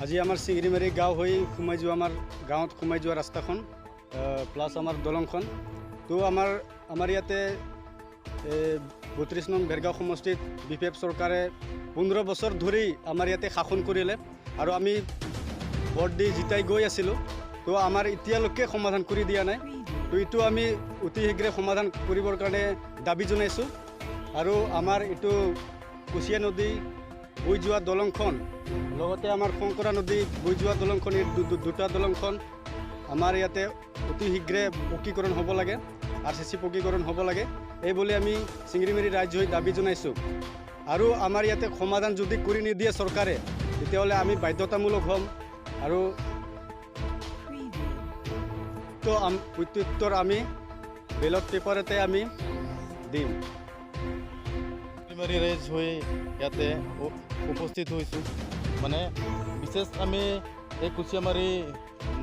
আজি আমাৰ চিংৰিমাৰী গাঁও হৈ সোমাই যোৱা আমাৰ গাঁৱত সোমাই যোৱা ৰাস্তাখন প্লাছ আমাৰ দলংখন তো আমাৰ ইয়াতে 32 নং ভেৰগাঁও সমষ্টিত BPF চৰকাৰে 15 বছৰ ধৰি আমাৰ ইয়াতে শাসন কৰিলে আৰু আমি ভোট দি জিতাই গৈ আছিলোঁ। তো আমাৰ এতিয়ালৈকে সমাধান কৰি দিয়া নাই। তো এইটো আমি অতি শীঘ্ৰে সমাধান কৰিবৰ কাৰণে দাবী জনাইছোঁ। আৰু আমাৰ এইটো কুচিয়া নদী বৈ যোৱা দলংখন লগতে আমাৰ শংকৰা নদী বৈ যোৱা দলংখন এই দুটা দলংখন আমাৰ ইয়াতে অতি শীঘ্ৰে পকীকৰণ হ'ব লাগে, RCC পকীকৰণ হ'ব লাগে এই বুলি আমি চিংৰিমাৰী ৰাইজ হৈ দাবী জনাইছোঁ। আৰু আমাৰ ইয়াতে সমাধান যদি কৰি নিদিয়ে চৰকাৰে তেতিয়াহ'লে আমি বাধ্যতামূলক হ'ম আৰু তো প্ৰত্যুত্তৰ আমি বেলট পেপাৰতে আমি দিম। চিংৰিমাৰী ৰাইজ হৈ ইয়াতে উপস্থিত হৈছোঁ। মানে বিশেষ আমি এই কুচিয়ামাৰী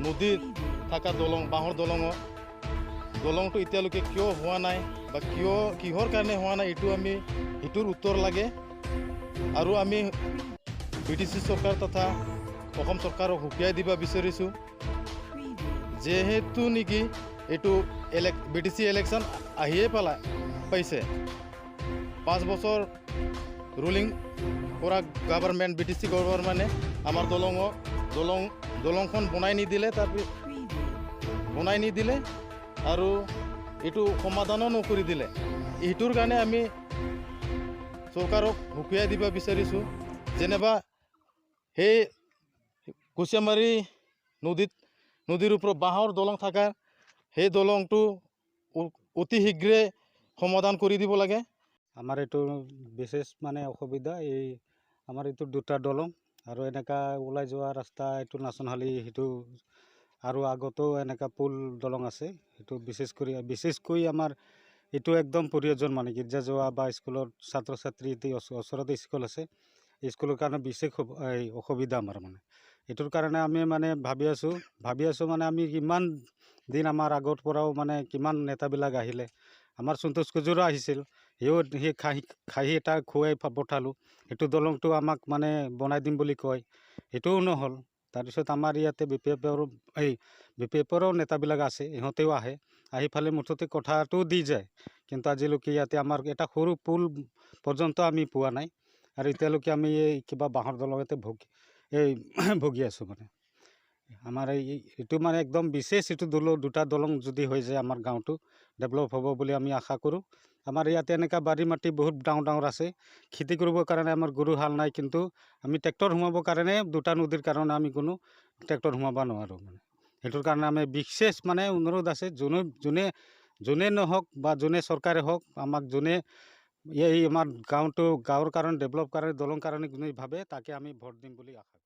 নদীত থকা দলং বাঁহৰ দলংটো এতিয়ালৈকে কিয় হোৱা নাই বা কিহৰ কাৰণে হোৱা নাই এইটোৰ উত্তৰ লাগে। আৰু আমি BTC চৰকাৰ তথা অসম চৰকাৰক সকীয়াই দিব বিচাৰিছোঁ যিহেতু নেকি এইটো BTC ইলেকশ্যন আহিয়ে পাইছে। 5 বছৰ ৰুলিং কৰা গভৰ্ণমেণ্ট BTC গভৰ্ণমেণ্টে আমাৰ দলংখন বনাই নিদিলে আৰু এইটো সমাধানো নকৰি দিলে। এইটোৰ কাৰণে আমি চৰকাৰক সকীয়াই দিব বিচাৰিছোঁ যেনিবা সেই কুচিয়ামাৰী নদীৰ ওপৰত বাঁহৰ দলং থকা সেই দলংটো অতি শীঘ্ৰে সমাধান কৰি দিব লাগে। আমাৰ এইটো বিশেষ মানে অসুবিধা এই আমাৰ এইটো দুটা দলং আৰু এনেকা ওলাই যোৱা ৰাস্তা এইটো নাচনহালী সেইটো আৰু আগতো এনেকা পুল দলং আছে। সেইটো বিশেষকৈ আমাৰ এইটো একদম প্ৰয়োজন মানে গীৰ্জা যোৱা বা স্কুলত ছাত্ৰ ছাত্ৰী ওচৰতে স্কুল আছে, স্কুলৰ কাৰণে বিশেষ অসুবিধা আমাৰ মানে এইটোৰ কাৰণে আমি মানে ভাবি আছোঁ মানে আমি কিমান দিন আমাৰ আগৰ পৰাও মানে কিমান নেতাবিলাক আহিলে আমাৰ সন্তোষ কুজুৰো আহিছিল, সেই খাহী এটা খুৱাই পঠালোঁ। সেইটো দলংটো আমাক মানে বনাই দিম বুলি কয়, সেইটোও নহ'ল। তাৰপিছত আমাৰ ইয়াতে BPFৰো নেতাবিলাক আছে, ইহঁতেও আহি ফালে মুঠতে কথাটো দি যায়, কিন্তু আজিলৈকে ইয়াতে আমাৰ এটা সৰু পুল পৰ্যন্ত আমি পোৱা নাই আৰু এতিয়ালৈকে আমি এই কিবা বাঁহৰ দলঙতে ভুগি আছোঁ। মানে আমাৰ এইটো মানে একদম বিশেষ এইটো দুটা দলং যদি হৈ যায় আমাৰ গাঁৱটো ডেভেলপ হ'ব বুলি আমি আশা কৰোঁ। আমাৰ ইয়াতে এনেকুৱা বাৰী মাটি বহুত ডাঙৰ আছে, খেতি কৰিবৰ কাৰণে আমাৰ গৰু হাল নাই, কিন্তু আমি ট্ৰেক্টৰ সোমাবৰ কাৰণে দুটা নদীৰ কাৰণে আমি কোনো ট্ৰেক্টৰ সোমাব নোৱাৰোঁ। মানে সেইটোৰ কাৰণে আমি বিশেষ মানে অনুৰোধ আছে যোনে নহওক বা যোনে চৰকাৰে হওক আমাক যোনে এই আমাৰ গাঁৱৰ কাৰণে ডেভেলপ কাৰণে দলং কাৰণে যোনে ভাবে তাকে আমি ভোট দিম বুলি আশা কৰোঁ।